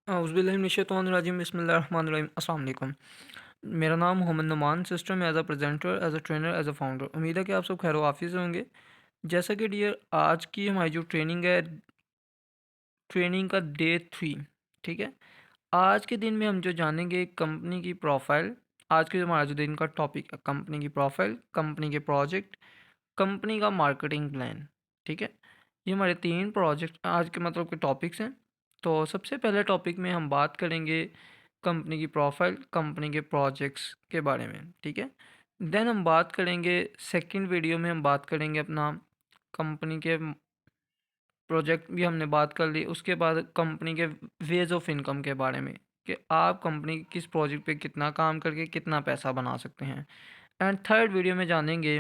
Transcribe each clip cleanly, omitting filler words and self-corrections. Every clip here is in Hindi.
औज़ुबिल्लाहिमिनश्शैतानिर्रजीम बिस्मिल्लाहिर्रहमानिर्रहीम अस्सलाम वालेकुम। मेरा नाम Mohammad Numan, system as a presenter, as a trainer, as a founder. उम्मीद है कि आप सब खैर वाफ़िज़ होंगे। जैसा कि डियर आज की हमारी जो ट्रेनिंग है, ट्रेनिंग का डे 3, ठीक है। आज के दिन में हम जो जानेंगे कंपनी की प्रोफ़ाइल। आज के हमारा जो दिन का टॉपिक है कंपनी की प्रोफ़ाइल, कंपनी के प्रोजेक्ट, कंपनी का मार्केटिंग प्लान, ठीक है। ये हमारे 3 प्रोजेक्ट आज के मतलब के टॉपिक्स हैं। तो सबसे पहले टॉपिक में हम बात करेंगे कंपनी की प्रोफ़ाइल, कंपनी के प्रोजेक्ट्स के बारे में, ठीक है। देन हम बात करेंगे सेकंड वीडियो में हम बात करेंगे अपना कंपनी के प्रोजेक्ट भी हमने बात कर ली। उसके बाद कंपनी के वेज़ ऑफ इनकम के बारे में कि आप कंपनी किस प्रोजेक्ट पे कितना काम करके कितना पैसा बना सकते हैं। एंड थर्ड वीडियो में जानेंगे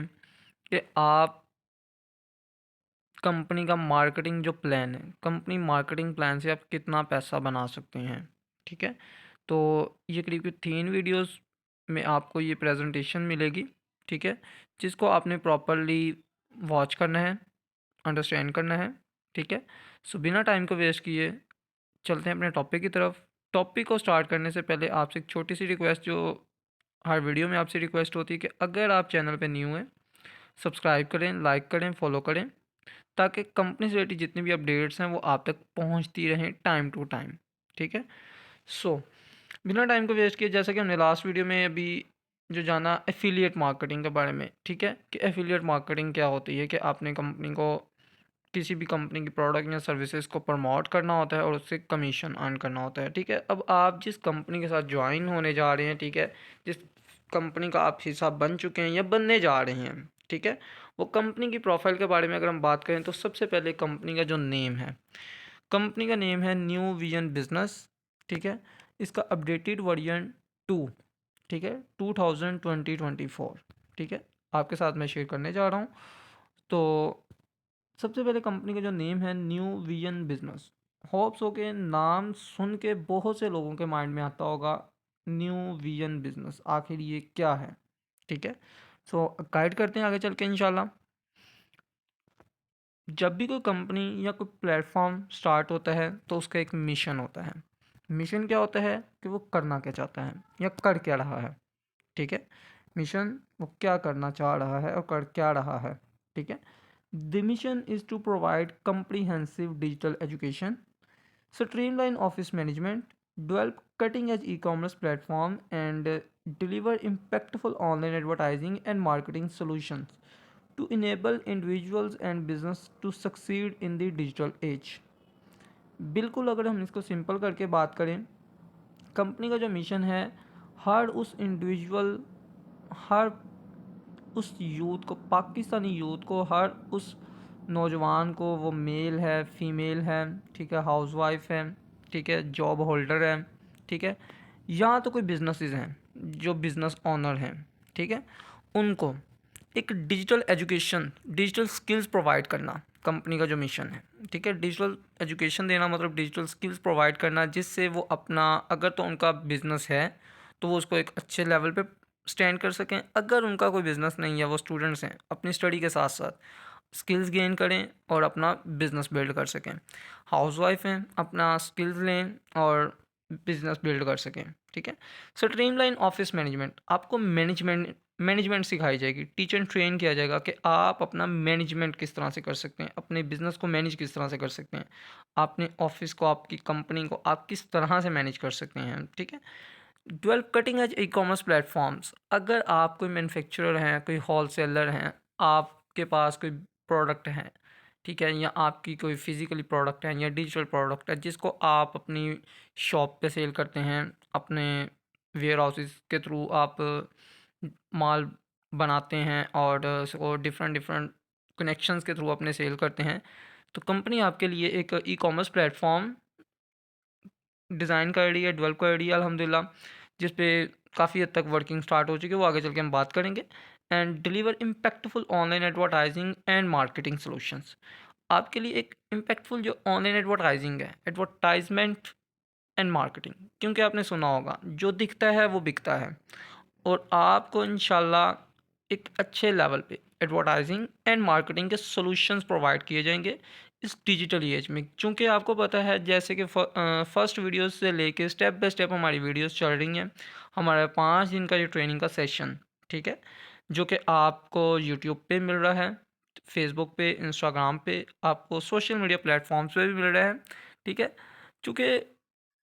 कि आप कंपनी का मार्केटिंग जो प्लान है, कंपनी मार्केटिंग प्लान से आप कितना पैसा बना सकते हैं, ठीक है। तो ये करीब 3 वीडियोस में आपको ये प्रेजेंटेशन मिलेगी, ठीक है, जिसको आपने प्रॉपर्ली वॉच करना है, अंडरस्टैंड करना है, ठीक है। सो बिना टाइम को वेस्ट किए चलते हैं अपने टॉपिक की तरफ। टॉपिक को स्टार्ट करने से पहले आपसे एक छोटी सी रिक्वेस्ट जो हर वीडियो में आपसे रिक्वेस्ट होती है कि अगर आप चैनल पे न्यू हैं, सब्सक्राइब करें, लाइक करें, फॉलो करें, ताकि कंपनी से रिलेटेड जितनी भी अपडेट्स हैं वो आप तक पहुंचती रहें टाइम टू टाइम, ठीक है। सो बिना टाइम को वेस्ट किए, जैसा कि हमने लास्ट वीडियो में अभी जो जाना एफिलिएट मार्केटिंग के बारे में, ठीक है, कि एफिलिएट मार्केटिंग क्या होती है, कि आपने कंपनी को किसी भी कंपनी की प्रोडक्ट या सर्विसेज को प्रमोट करना होता है और उससे कमीशन अर्न करना होता है, ठीक है। अब आप जिस कंपनी के साथ ज्वाइन होने जा रहे हैं, ठीक है, जिस कंपनी का आप हिस्सा बन चुके हैं या बनने जा रहे हैं, ठीक है, वो कंपनी की प्रोफाइल के बारे में अगर हम बात करें तो सबसे पहले कंपनी का जो नेम है, कंपनी का नेम है न्यू विजन बिजनेस, ठीक है। इसका अपडेटेड वर्जन 2, ठीक है, 2024, ठीक है, आपके साथ मैं शेयर करने जा रहा हूँ। तो सबसे पहले कंपनी का जो नेम है न्यू विजन बिजनेस, होप्स हो के नाम सुन के बहुत से लोगों के माइंड में आता होगा न्यू विजन बिजनेस आखिर ये क्या है, ठीक है। सो गाइड करते हैं आगे चल के इंशाल्लाह। जब भी कोई कंपनी या कोई प्लेटफॉर्म स्टार्ट होता है तो उसका एक मिशन होता है। मिशन क्या होता है कि वो करना क्या चाहता है या कर क्या रहा है, ठीक है। मिशन वो क्या करना चाह रहा है और कर क्या रहा है, ठीक है। The mission is to provide comprehensive digital education, streamline office management, develop cutting-edge e-commerce platform, and deliver impactful online advertising and marketing solutions to enable individuals and business to succeed in the digital age. बिल्कुल अगर हम इसको सिंपल करके बात करें, कंपनी का जो मिशन है, हर उस इंडिविजुअल, हर उस यूथ को, पाकिस्तानी यूथ को, हर उस नौजवान को, वो मेल है, फीमेल है, ठीक है, हाउसवाइफ है, ठीक है, जॉब होल्डर है, ठीक है, या तो कोई बिजनेसेस हैं जो बिज़नेस ऑनर हैं, ठीक है, उनको एक digital education, digital skills provide करना कंपनी का जो मिशन है, ठीक है। डिजिटल एजुकेशन देना मतलब डिजिटल स्किल्स प्रोवाइड करना, जिससे वो अपना, अगर तो उनका बिज़नेस है तो वो उसको एक अच्छे लेवल पे स्टैंड कर सकें। अगर उनका कोई बिज़नेस नहीं है, वो स्टूडेंट्स हैं, अपनी स्टडी के साथ साथ स्किल्स गेन करें और अपना बिज़नेस बिल्ड कर सकें। हाउसवाइफ हैं, अपना स्किल्स लें और बिज़नेस बिल्ड कर सकें, ठीक है। स्ट्रीमलाइन ऑफिस मैनेजमेंट, आपको मैनेजमेंट सिखाई जाएगी, टीच एंड ट्रेन किया जाएगा कि आप अपना मैनेजमेंट किस तरह से कर सकते हैं, अपने बिज़नेस को मैनेज किस तरह से कर सकते हैं, अपने ऑफिस को, आपकी कंपनी को आप किस तरह से मैनेज कर सकते हैं, ठीक है। Develop cutting edge e commerce platforms, अगर आप कोई मैन्युफैक्चरर हैं, कोई होल सेलर हैं, आपके पास कोई प्रोडक्ट है, ठीक है, या आपकी कोई फिज़िकली प्रोडक्ट है या डिजिटल प्रोडक्ट है जिसको आप अपनी शॉप पे सेल करते हैं, अपने वेयर हाउसेस के थ्रू आप माल बनाते हैं और उसको डिफरेंट डिफरेंट कनेक्शंस के थ्रू अपने सेल करते हैं, तो कंपनी आपके लिए एक ई कॉमर्स प्लेटफॉर्म डिज़ाइन कर रही है, डेवलप कर रही है अल्हम्दुलिल्लाह, जिस पे काफ़ी हद तक वर्किंग स्टार्ट हो चुकी है, वो आगे चल के हम बात करेंगे। And deliver impactful online advertising and marketing solutions, आपके लिए एक इम्पैक्टफुल जो ऑनलाइन एडवर्टाइजिंग है, एडवर्टाइजमेंट एंड मार्केटिंग, क्योंकि आपने सुना होगा जो दिखता है वो बिकता है, और आपको इंशाल्लाह एक अच्छे लेवल पे एडवर्टाइजिंग एंड मार्केटिंग के सॉल्यूशंस प्रोवाइड किए जाएंगे इस डिजिटल एज में, चूँकि आपको पता है जैसे कि फर्स्ट वीडियोस से लेके स्टेप बाय स्टेप हमारी वीडियोस चल रही हैं। हमारा 5 दिन का जो ट्रेनिंग का सेशन, ठीक है, जो कि आपको यूट्यूब पे मिल रहा है, फेसबुक पे, इंस्टाग्राम पे, आपको सोशल मीडिया प्लेटफॉर्म्स पे भी मिल रहा है, ठीक है। चूँकि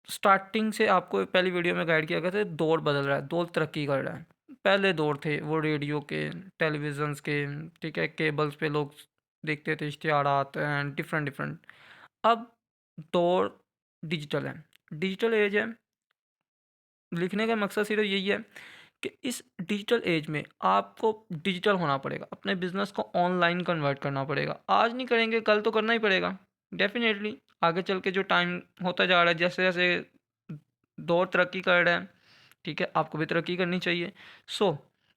स्टार्टिंग से आपको पहली वीडियो में गाइड किया गया था, दौर बदल रहा है, दौर तरक्की कर रहा है। पहले दौर थे वो रेडियो के, टेलीविज़न्स के, ठीक है, केबल्स पे लोग देखते थे इश्तिहारात एंड डिफरेंट डिफरेंट। अब दौर डिजिटल है, डिजिटल एज है। लिखने का मकसद सिर्फ यही है कि इस डिजिटल एज में आपको डिजिटल होना पड़ेगा, अपने बिजनेस को ऑनलाइन कन्वर्ट करना पड़ेगा। आज नहीं करेंगे कल तो करना ही पड़ेगा डेफिनेटली। आगे चल के जो टाइम होता जा रहा है, जैसे जैसे दौर तरक्की कर रहा है, ठीक है, आपको भी तरक्की करनी चाहिए। सो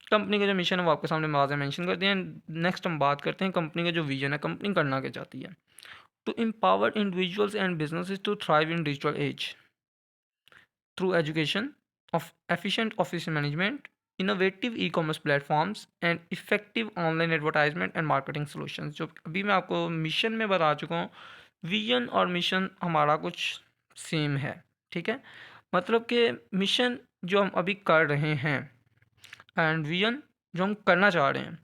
कंपनी का जो मिशन है वो आपके सामने वाज़ेह मेंशन कर दिया है। नेक्स्ट हम बात करते हैं कंपनी का जो विजन है, कंपनी करना क्या चाहती है। To empower individuals and businesses to thrive in digital age through education of efficient office management, innovative e-commerce platforms and effective online advertisement and marketing solutions। जो अभी मैं आपको मिशन में बता चुका हूँ, विजन और मिशन हमारा कुछ सेम है, ठीक है। मतलब कि मिशन जो हम अभी कर रहे हैं एंड विजन जो हम करना चाह रहे हैं,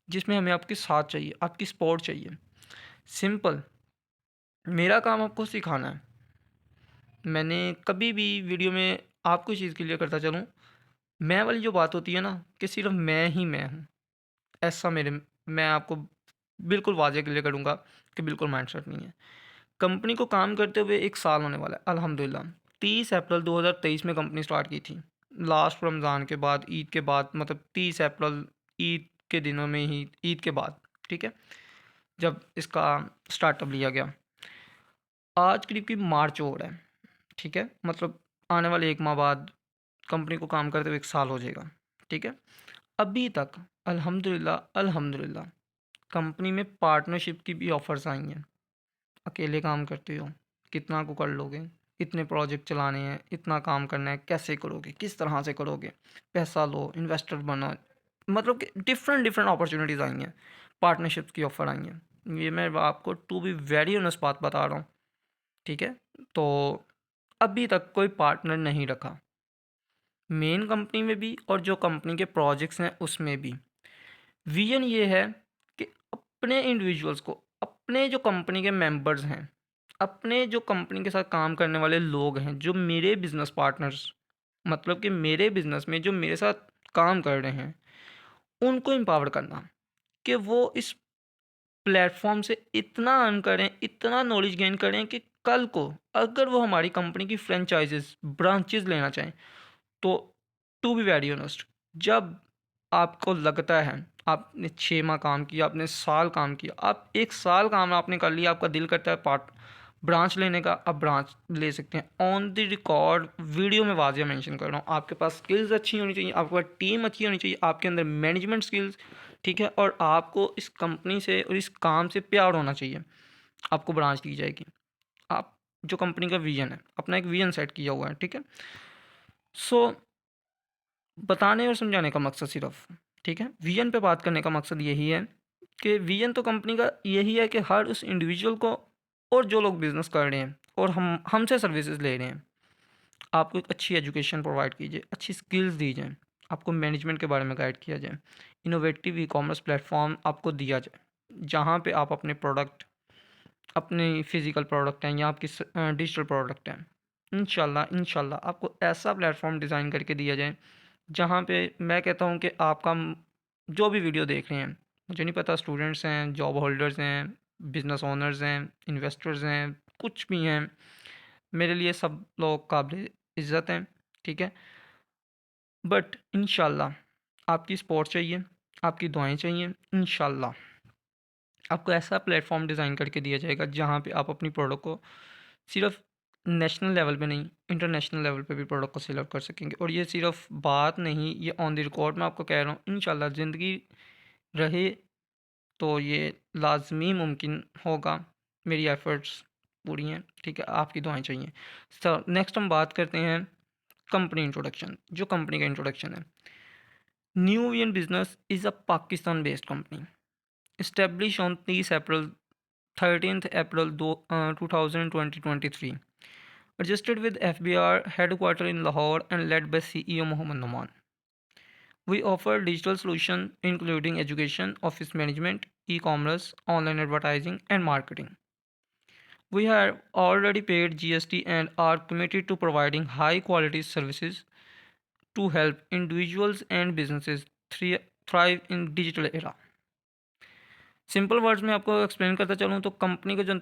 जिसमें हमें आपकी साथ चाहिए, आपकी सपोर्ट चाहिए। सिंपल, मेरा काम आपको सिखाना है। मैंने कभी भी वीडियो में आपको चीज़ क्लियर करता चलूँ, मैं वाली जो बात होती है ना कि सिर्फ मैं ही मैं हूँ, ऐसा मैं आपको बिल्कुल वाज़ेह क्लियर करूँगा कि बिल्कुल माइंडसेट नहीं है। कंपनी को काम करते हुए 1 साल होने वाला है अल्हम्दुलिल्लाह। 30 अप्रैल 2023 में कंपनी स्टार्ट की थी। लास्ट रमज़ान के बाद, ईद के बाद, मतलब 30 अप्रैल ईद के दिनों में ही, ईद के बाद, ठीक है, जब इसका स्टार्टअप लिया गया। आज करीब मार्च हो रहा है, ठीक है, मतलब आने वाले 1 माह बाद कंपनी को काम करते हुए 1 साल हो जाएगा, ठीक है। अभी तक अल्हम्दुलिल्लाह अल्हम्दुलिल्लाह कंपनी में पार्टनरशिप की भी ऑफ़र्स आई हैं। अकेले काम करते हो, कितना को कर लोगे, इतने प्रोजेक्ट चलाने हैं, इतना काम करना है, कैसे करोगे, किस तरह से करोगे, पैसा लो, इन्वेस्टर बनो, मतलब कि डिफरेंट डिफरेंट अपॉर्चुनिटीज़ आई हैं, पार्टनरशिप्स की ऑफ़र आई हैं। ये मैं आपको टू बी वेरी ऑनेस्ट बात बता रहा हूँ, ठीक है। तो अभी तक कोई पार्टनर नहीं रखा, मेन कंपनी में भी और जो कंपनी के प्रोजेक्ट्स हैं उसमें भी। विजन ये है कि अपने इंडिविजुअल्स को, अपने जो कंपनी के मेंबर्स हैं, अपने जो कंपनी के साथ काम करने वाले लोग हैं, जो मेरे बिजनेस पार्टनर्स, मतलब कि मेरे बिजनेस में जो मेरे साथ काम कर रहे हैं, उनको एम्पावर करना कि वो इस प्लेटफॉर्म से इतना अर्न करें, इतना नॉलेज गेन करें कि कल को अगर वो हमारी कंपनी की फ्रेंचाइजेस, ब्रांचेस लेना चाहें, तो टू बी वेरी ऑनेस्ट, जब आपको लगता है आपने 6 माह काम किया, आपने साल काम किया, आप 1 साल काम आपने कर लिया, आपका दिल करता है पार्ट ब्रांच लेने का, आप ब्रांच ले सकते हैं। ऑन द रिकॉर्ड वीडियो में वाज़िया मेंशन कर रहा हूँ, आपके पास स्किल्स अच्छी होनी चाहिए, आपके पास टीम अच्छी होनी चाहिए, आपके अंदर मैनेजमेंट स्किल्स, ठीक है, और आपको इस कंपनी से और इस काम से प्यार होना चाहिए। आपको ब्रांच दी जाएगी। आप जो कंपनी का विजन है, अपना एक विजन सेट किया हुआ है, ठीक है। सो बताने और समझाने का मकसद सिर्फ, ठीक है, विजन पे बात करने का मकसद यही है कि विजन तो कंपनी का यही है कि हर उस इंडिविजुअल को, और जो लोग बिजनेस कर रहे हैं और हम हमसे सर्विसेज ले रहे हैं, आपको एक अच्छी एजुकेशन प्रोवाइड कीजिए, अच्छी स्किल्स दी जाएँ, आपको मैनेजमेंट के बारे में गाइड किया जाए, इनोवेटिव ई कॉमर्स प्लेटफॉर्म आपको दिया जाए, जहाँ पे आप अपने प्रोडक्ट, अपने फिजिकल प्रोडक्ट हैं या आपकी डिजिटल प्रोडक्ट हैं, इंशाल्लाह इंशाल्लाह आपको ऐसा प्लेटफॉर्म डिज़ाइन करके दिया जाए जहाँ पे मैं कहता हूँ कि आपका जो भी वीडियो देख रहे हैं, मुझे नहीं पता स्टूडेंट्स हैं, जॉब होल्डर्स हैं, बिजनेस ओनर्स हैं, इन्वेस्टर्स हैं, कुछ भी हैं, मेरे लिए सब लोग काबिल इज़्ज़त हैं, ठीक है। बट इंशाल्लाह आपकी सपोर्ट चाहिए, आपकी दुआएं चाहिए। इंशाल्लाह आपको ऐसा प्लेटफॉर्म डिज़ाइन करके दिया जाएगा जहाँ पे आप अपनी प्रोडक्ट को सिर्फ नेशनल लेवल पे नहीं, इंटरनेशनल लेवल पे भी प्रोडक्ट को सेल आउट कर सकेंगे। और ये सिर्फ बात नहीं, ये ऑन द रिकॉर्ड मैं आपको कह रहा हूँ। इंशाल्लाह ज़िंदगी रहे तो ये लाज़मी मुमकिन होगा। मेरी एफ़र्ट्स पूरी हैं, ठीक है, आपकी दुआएं चाहिए। सो नेक्स्ट हम बात करते हैं कंपनी इंट्रोडक्शन। जो कंपनी का इंट्रोडक्शन है, new vision business is a Pakistan based company, established on 30 April 13th April 2023. Registered with FBR headquartered in Lahore and led by CEO Mohammad Noman. We offer digital solutions including education, office management, e-commerce, online advertising, and marketing. We have already paid GST and are committed to providing high quality services to help individuals and businesses thrive in digital era. Simple words में आपको एक्सप्लेन करता चलूँ तो कंपनी का जो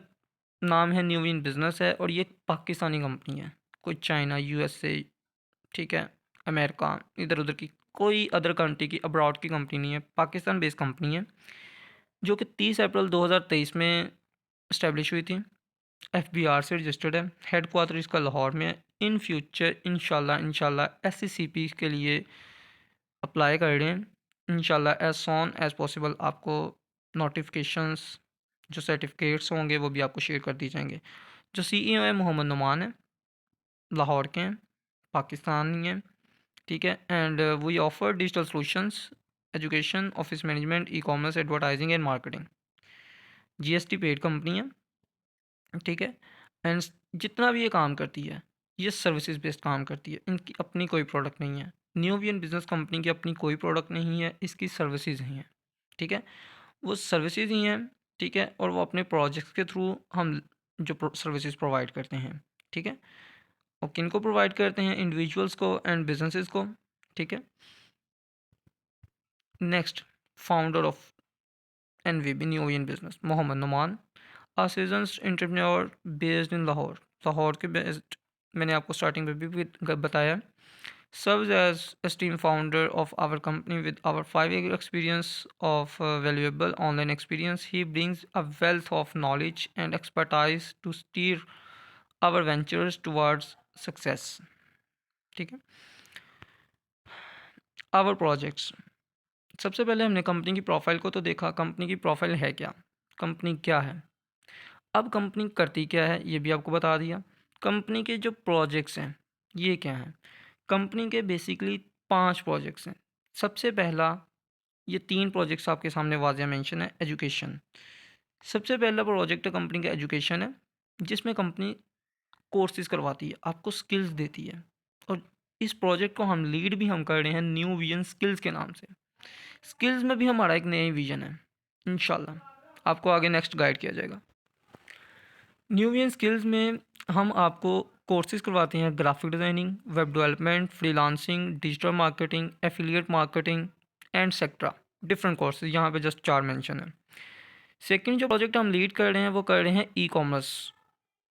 नाम है न्यू इन बिज़नेस है और ये पाकिस्तानी कंपनी है, कोई चाइना, यूएसए, ठीक है, अमेरिका, इधर उधर की कोई अदर कंट्री की अब्रॉड की कंपनी नहीं है, पाकिस्तान बेस्ड कंपनी है जो कि 30 अप्रैल 2023 में इस्टेब्लिश हुई थी। एफबीआर से रजिस्टर्ड है, हेड क्वार्टर इसका लाहौर में है। इन फ्यूचर इंशाल्लाह एससीसीपी के लिए अप्लाई कर रहे हैं। इंशाल्लाह एज सॉन एज पॉसिबल आपको नोटिफिकेशंस, जो सर्टिफिकेट्स होंगे वो भी आपको शेयर कर दिए जाएंगे। जो सीईओ है मोहम्मद नुमान है, लाहौर के हैं, पाकिस्तानी हैं, ठीक है। And we offer digital solutions, education, office management, e commerce, advertising and marketing. GST paid company है, ठीक है। एंड जितना भी ये काम करती है ये सर्विसेज बेस्ड काम करती है, इनकी अपनी कोई प्रोडक्ट नहीं है। New V N business company की अपनी कोई प्रोडक्ट नहीं है, इसकी सर्विसेज ही हैं, ठीक है। वो सर्विसेज ही हैं, ठीक है, और वो अपने प्रोजेक्ट्स के थ्रू हम जो सर्विसेज प्रोवाइड करते हैं, ठीक है। और किन को प्रोवाइड करते हैं? इंडिविजुअल्स को एंड बिजनेसेस को, ठीक है। Next, founder of NVB new V N business Mohammad Numan, a seasoned entrepreneur based in Lahore. Lahore के बेस्ड, मैंने आपको स्टार्टिंग में भी बताया। Serves as esteemed founder of our company with over 5 year experience of valuable online experience. He brings a wealth of knowledge and expertise to steer our ventures towards success, ठीक है। Our projects, सबसे पहले हमने कंपनी की प्रोफाइल को तो देखा। कंपनी की प्रोफाइल है क्या, कंपनी क्या है। अब कंपनी करती क्या है ये भी आपको बता दिया। कंपनी के जो प्रोजेक्ट्स हैं ये क्या हैं। कंपनी के बेसिकली 5 प्रोजेक्ट्स हैं। सबसे पहला, ये 3 प्रोजेक्ट्स आपके सामने वाज़िया मेंशन है। एजुकेशन, सबसे पहला प्रोजेक्ट कंपनी का एजुकेशन है, जिसमें कंपनी कोर्सेज करवाती है, आपको स्किल्स देती है। और इस प्रोजेक्ट को हम लीड भी हम कर रहे हैं न्यू विजन स्किल्स के नाम से। स्किल्स में भी हमारा एक नई विजन है, इंशाल्लाह आपको आगे नेक्स्ट गाइड किया जाएगा। न्यू विजन स्किल्स में हम आपको कोर्सेज करवाते हैं graphic designing, web development, freelancing, digital marketing, affiliate marketing and etcetera. Different courses यहाँ पे जस्ट 4 मेंशन है। सेकंड जो प्रोजेक्ट हम लीड कर रहे हैं वो कर रहे हैं ई कॉमर्स।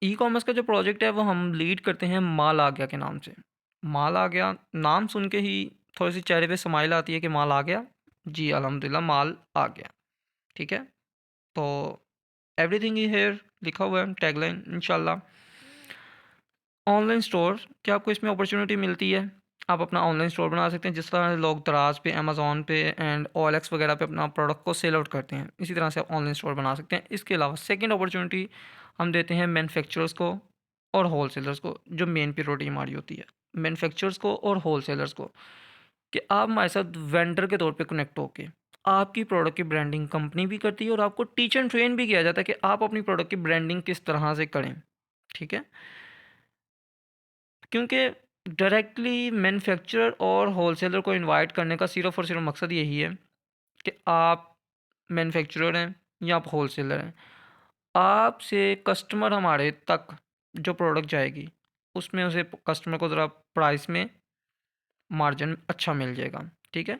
ई कॉमर्स का जो प्रोजेक्ट है वो हम लीड करते हैं माल आ गया के नाम से। माल आ गया नाम सुन के ही थोड़ी सी चेहरे पे स्माइल आती है कि माल आ गया। जी अल्हम्दुलिल्लाह माल आ गया, ठीक है। तो एवरीथिंग ही हेयर लिखा हुआ है टैगलाइन इंशाल्लाह। ऑनलाइन स्टोर, क्या आपको इसमें अपॉर्चुनिटी मिलती है? आप अपना ऑनलाइन स्टोर बना सकते हैं, जिस तरह लोग दराज पे, अमेज़ॉन पे एंड OLX वगैरह पे अपना प्रोडक्ट को सेल आउट करते हैं, इसी तरह से आप ऑनलाइन स्टोर बना सकते हैं। इसके अलावा सेकंड अपॉर्चुनिटी हम देते हैं मैन्युफैक्चरर्स को और होलसेलर्स को, जो मेन प्रायोरिटी हमारी होती है मैन्युफैक्चरर्स को और होलसेलर्स को, कि आप हमारे साथ वेंडर के तौर पे कनेक्ट होके आपकी प्रोडक्ट की ब्रांडिंग कंपनी भी करती है और आपको टीच एंड ट्रेन भी किया जाता है कि आप अपनी प्रोडक्ट की ब्रांडिंग किस तरह से करें, ठीक है। क्योंकि डायरेक्टली मैन्युफैक्चरर और होलसेलर को इनवाइट करने का सिर्फ़ और सिर्फ मकसद यही है कि आप मैन्युफैक्चरर हैं या आप होलसेलर हैं, आपसे कस्टमर हमारे तक जो प्रोडक्ट जाएगी उसमें उसे कस्टमर को ज़रा प्राइस में मार्जिन अच्छा मिल जाएगा, ठीक है।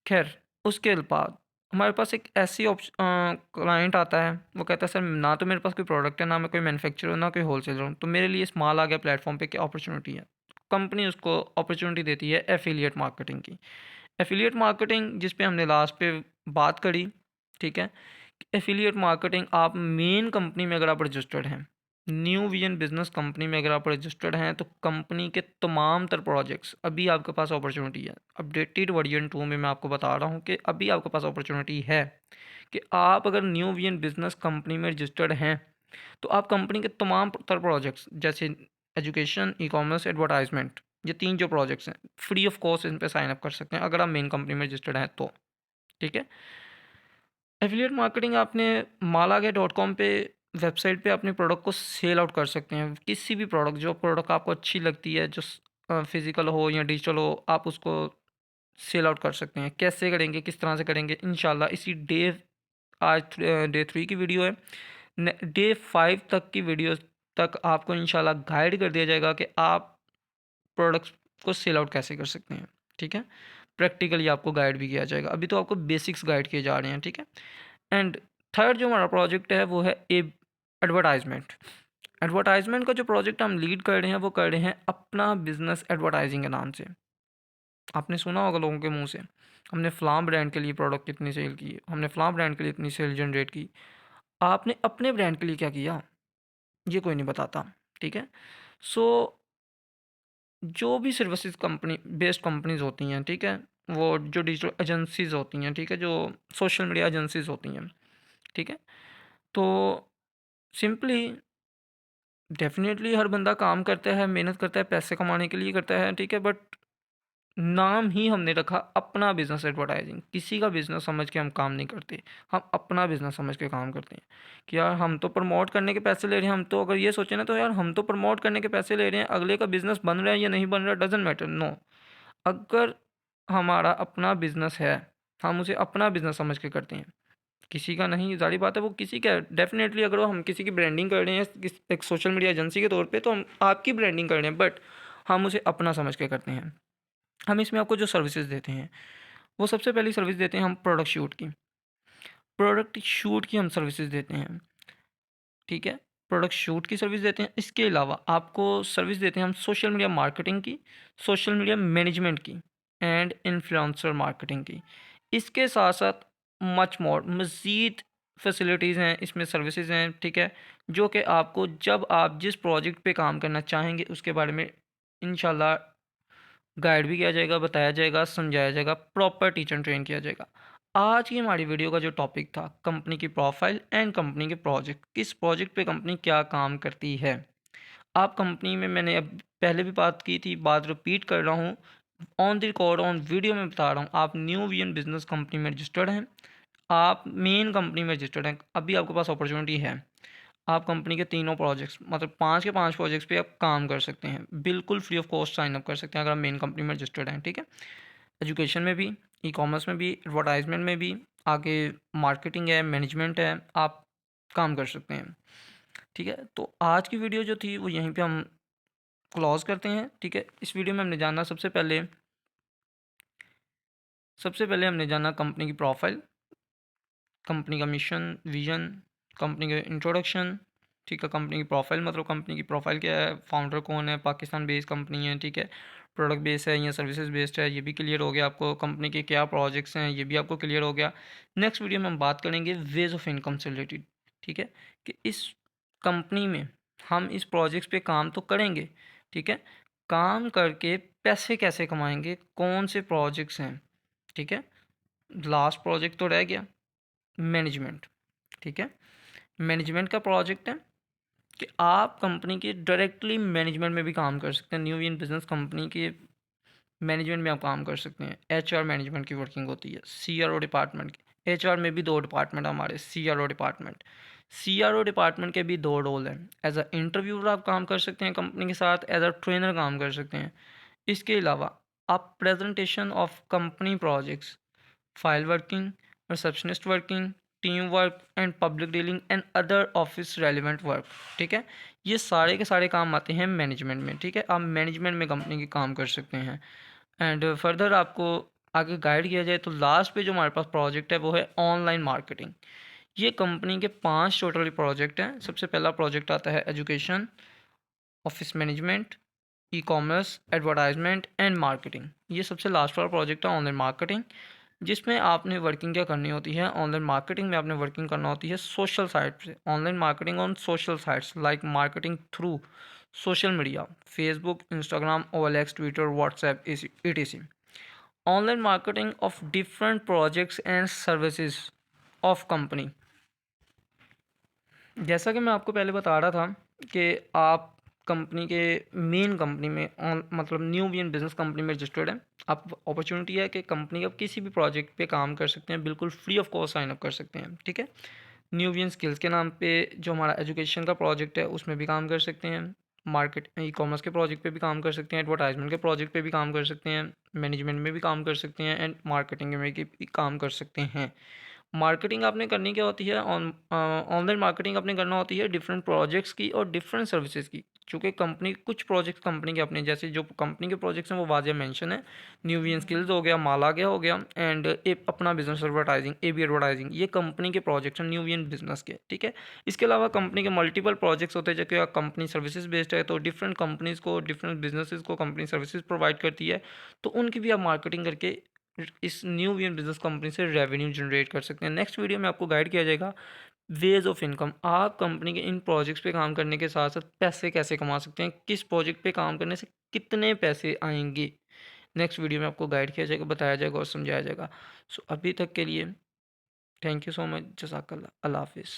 खैर, उसके बाद हमारे पास एक ऐसी क्लाइंट आता है, वो कहता है सर ना तो मेरे पास कोई प्रोडक्ट है, ना मैं कोई मैन्युफैक्चरर हूँ, ना कोई होलसेलर हूँ, तो मेरे लिए स्मॉल आ गया प्लेटफॉर्म पे क्या अपॉर्चुनिटी है। कंपनी उसको अपॉर्चुनिटी देती है एफिलिएट मार्केटिंग की। एफिलिएट मार्केटिंग जिस पे हमने लास्ट पे बात करी, ठीक है। एफिलिएट मार्केटिंग, आप मेन कंपनी में अगर आप रजिस्टर्ड हैं, न्यू विजन बिजनेस कंपनी में अगर आप रजिस्टर्ड हैं, तो कंपनी के तमाम तर प्रोजेक्ट्स अभी आपके पास अपॉर्चुनिटी है। अपडेटेड वर्जन 2 में मैं आपको बता रहा हूँ कि अभी आपके पास अपॉर्चुनिटी है कि आप अगर न्यू विजन बिजनेस कंपनी में रजिस्टर्ड हैं तो आप कंपनी के तमाम तर प्रोजेक्ट्स जैसे एजुकेशन, ई कॉमर्स, एडवर्टाइजमेंट, ये 3 जो प्रोजेक्ट्स हैं फ्री ऑफ कॉस्ट इन पर साइन अप कर सकते हैं अगर आप मेन कंपनी में रजिस्टर्ड हैं तो, ठीक है। एफिलिएट मार्केटिंग आपने malagaya.com पे वेबसाइट पे अपने प्रोडक्ट को सेल आउट कर सकते हैं। किसी भी प्रोडक्ट, जो प्रोडक्ट आपको अच्छी लगती है, जो फिजिकल हो या डिजिटल हो, आप उसको सेल आउट कर सकते हैं। कैसे करेंगे, किस तरह से करेंगे, इंशाल्लाह इसी आज डे 3 की वीडियो है। डे 5 तक की वीडियो तक आपको इंशाल्लाह गाइड कर दिया जाएगा कि आप प्रोडक्ट्स को सेल आउट कैसे कर सकते हैं। ठीक है, प्रैक्टिकली आपको गाइड भी किया जाएगा। अभी तो आपको बेसिक्स गाइड किए जा रहे हैं। ठीक है, एंड थर्ड जो हमारा प्रोजेक्ट है वो है एडवर्टाइजमेंट। एडवर्टाइजमेंट का जो प्रोजेक्ट हम लीड कर रहे हैं वो कर रहे हैं अपना बिजनेस एडवर्टाइजिंग के नाम से। आपने सुना होगा लोगों के मुंह से, हमने फ़लाँ ब्रांड के लिए प्रोडक्ट इतनी सेल की, हमने फ़लाँ ब्रांड के लिए इतनी सेल जनरेट की। आपने अपने ब्रांड के लिए क्या किया, ये कोई नहीं बताता। ठीक है, सो जो भी सर्विसेज कंपनी बेस्ड कंपनीज होती हैं, ठीक है, वो जो डिजिटल एजेंसीज होती हैं, ठीक है, जो सोशल मीडिया एजेंसीज होती हैं, ठीक है, तो सिंपली डेफिनेटली हर बंदा काम करता है, मेहनत करता है, पैसे कमाने के लिए करता है। ठीक है, बट नाम ही हमने रखा अपना बिजनेस एडवर्टाइजिंग। किसी का बिजनेस समझ के हम काम नहीं करते, हम अपना बिजनेस समझ के काम करते हैं कि यार हम तो प्रमोट करने के पैसे ले रहे हैं। हम तो अगर ये सोचे ना, तो यार हम तो प्रमोट करने के पैसे ले रहे हैं, अगले का बिजनेस बन रहा है या नहीं बन रहा है डजेंट मैटर। नो, अगर हमारा अपना बिजनेस है, हम उसे अपना बिजनेस समझ के करते हैं, किसी का नहीं। ज़ाहिर बात है वो किसी का डेफिनेटली, अगर वो हम किसी की ब्रांडिंग कर रहे हैं एक सोशल मीडिया एजेंसी के तौर पे, तो हम आपकी ब्रांडिंग कर रहे हैं, बट हम उसे अपना समझ के करते हैं। हम इसमें आपको जो सर्विसेज देते हैं, वो सबसे पहली सर्विस देते हैं हम प्रोडक्ट शूट की हम सर्विसेज देते हैं। ठीक है, प्रोडक्ट शूट की सर्विस देते हैं। इसके अलावा आपको सर्विस देते हैं हम सोशल मीडिया मार्केटिंग की, सोशल मीडिया मैनेजमेंट की एंड इन्फ्लुएंसर मार्केटिंग की। इसके साथ साथ मच मोर मज़ीद फैसिलिटीज़ हैं, इसमें सर्विसेज हैं। ठीक है, जो कि आपको जब आप जिस प्रोजेक्ट पे काम करना चाहेंगे उसके बारे में इंशाल्लाह गाइड भी किया जाएगा, बताया जाएगा, समझाया जाएगा, प्रॉपर टीचर ट्रेन किया जाएगा। आज की हमारी वीडियो का जो टॉपिक था, कंपनी की प्रोफाइल एंड कंपनी के प्रोजेक्ट, किस प्रोजेक्ट पे कंपनी क्या काम करती है। आप कंपनी में, मैंने अब पहले भी बात की थी, बात रिपीट कर रहा हूँ, on the record on video में बता रहा हूँ, आप न्यू विजन बिजनेस कंपनी में रजिस्टर्ड हैं, आप मेन कंपनी में रजिस्टर्ड हैं, अभी आपके पास अपॉर्चुनिटी है। आप कंपनी के तीनों प्रोजेक्ट्स, मतलब 5 के 5 प्रोजेक्ट्स पे आप काम कर सकते हैं, बिल्कुल free of cost sign up कर सकते हैं अगर आप मेन कंपनी में रजिस्टर्ड हैं। ठीक है, एजुकेशन में भी, ई कॉमर्स में भी, एडवर्टाइजमेंट में भी, आगे मार्केटिंग है, मैनेजमेंट है, आप काम कर सकते हैं। ठीक है, तो आज की वीडियो जो थी वो यहीं पे हम क्लोज करते हैं। ठीक है, इस वीडियो में हमने जाना सबसे पहले हमने जाना कंपनी की प्रोफाइल, कंपनी का मिशन, विजन, कंपनी का इंट्रोडक्शन। ठीक है, कंपनी की प्रोफाइल मतलब कंपनी की प्रोफाइल क्या है, फाउंडर कौन है, पाकिस्तान बेस्ड कंपनी है। ठीक है, प्रोडक्ट बेस्ड है या सर्विसेज बेस्ड है, ये भी क्लियर हो गया आपको। कंपनी के क्या प्रोजेक्ट्स हैं, ये भी आपको क्लियर हो गया। नेक्स्ट वीडियो में हम बात करेंगे वेज ऑफ इनकम से रिलेटेड। ठीक है, कि इस कंपनी में हम इस प्रोजेक्ट्स पे काम तो करेंगे, ठीक है, काम करके पैसे कैसे कमाएंगे, कौन से प्रोजेक्ट्स हैं। ठीक है, लास्ट प्रोजेक्ट तो रह गया मैनेजमेंट। ठीक है, मैनेजमेंट का प्रोजेक्ट है कि आप कंपनी के डायरेक्टली मैनेजमेंट में भी काम कर सकते हैं। न्यू इन बिजनेस कंपनी के मैनेजमेंट में आप काम कर सकते हैं। एचआर मैनेजमेंट की वर्किंग होती है, सीआरओ डिपार्टमेंट की। एचआर में भी 2 डिपार्टमेंट हमारे, सीआरओ डिपार्टमेंट। सीआरओ डिपार्टमेंट के भी 2 रोल हैं। एज अ इंटरव्यूअर आप काम कर सकते हैं कंपनी के साथ, एज अ ट्रेनर काम कर सकते हैं। इसके अलावा आप presentation of company projects, file working, receptionist working, team work and public dealing and other office relevant work. ठीक है, ये सारे के सारे काम आते हैं मैनेजमेंट में। ठीक है, आप मैनेजमेंट में कंपनी के काम कर सकते हैं। एंड फर्दर आपको आगे गाइड किया जाए तो लास्ट पे जो हमारे पास प्रोजेक्ट है वो है ऑनलाइन मार्केटिंग। ये कंपनी के 5 टोटली प्रोजेक्ट हैं। सबसे पहला प्रोजेक्ट आता है education, office management, e commerce, advertisement and marketing. ये सबसे लास्ट वाला प्रोजेक्ट है ऑनलाइन मार्केटिंग, जिसमें आपने वर्किंग क्या करनी होती है। ऑनलाइन मार्केटिंग में आपने वर्किंग करना होती है सोशल साइट से। Online marketing on social sites like marketing through social media, Facebook, Instagram, OLX, Twitter, WhatsApp, etc. Online marketing of different projects and services of company. जैसा कि मैं आपको पहले बता रहा था कि आप कंपनी के मेन कंपनी में मतलब new V N business company में रजिस्टर्ड है। आप अपॉर्चुनिटी है कि कंपनी का किसी भी प्रोजेक्ट पे काम कर सकते हैं, बिल्कुल free of cost sign up कर सकते हैं। ठीक है, न्यू वी एन स्किल्स के नाम पे जो हमारा एजुकेशन का प्रोजेक्ट है उसमें भी काम कर सकते हैं, मार्केट ई कॉमर्स के प्रोजेक्ट पे भी काम कर सकते हैं, एडवर्टाइजमेंट के प्रोजेक्ट पे भी काम कर सकते हैं, मैनेजमेंट में भी काम कर सकते हैं, एंड मार्केटिंग में भी काम कर सकते हैं। मार्केटिंग आपने करनी क्या होती है, ऑनलाइन मार्केटिंग आपने करना होती है डिफरेंट प्रोजेक्ट्स की और डिफरेंट सर्विसेज की। चूँकि कंपनी कुछ प्रोजेक्ट्स कंपनी के अपने, जैसे जो कंपनी के प्रोजेक्ट्स हैं वो वाज़ेह मेंशन है, न्यू वी एन स्किल्स हो गया, माला गया हो गया, एंड अपना business advertising, A B advertising, ये कंपनी के प्रोजेक्ट्स हैं न्यू वी एन बिजनेस के। ठीक है, इसके अलावा कंपनी के मल्टीपल प्रोजेक्ट्स होते हैं, जो कि कंपनी सर्विसेज बेस्ड है, तो डिफरेंट कंपनीज़ को, डिफरेंट बिजनेसेस को कंपनी सर्विसेज प्रोवाइड करती है, तो उनकी भी आप मार्केटिंग करके इस new V N business company से रेवेन्यू जनरेट कर सकते हैं। नेक्स्ट वीडियो में आपको गाइड किया जाएगा वेज ऑफ इनकम, आप कंपनी के इन प्रोजेक्ट्स पे काम करने के साथ साथ पैसे कैसे कमा सकते हैं, किस प्रोजेक्ट पे काम करने से कितने पैसे आएंगे। नेक्स्ट वीडियो में आपको गाइड किया जाएगा, बताया जाएगा और समझाया जाएगा। सो अभी तक के लिए थैंक यू सो मच, जज़ाकल्लाह, अल्लाह हाफिज़।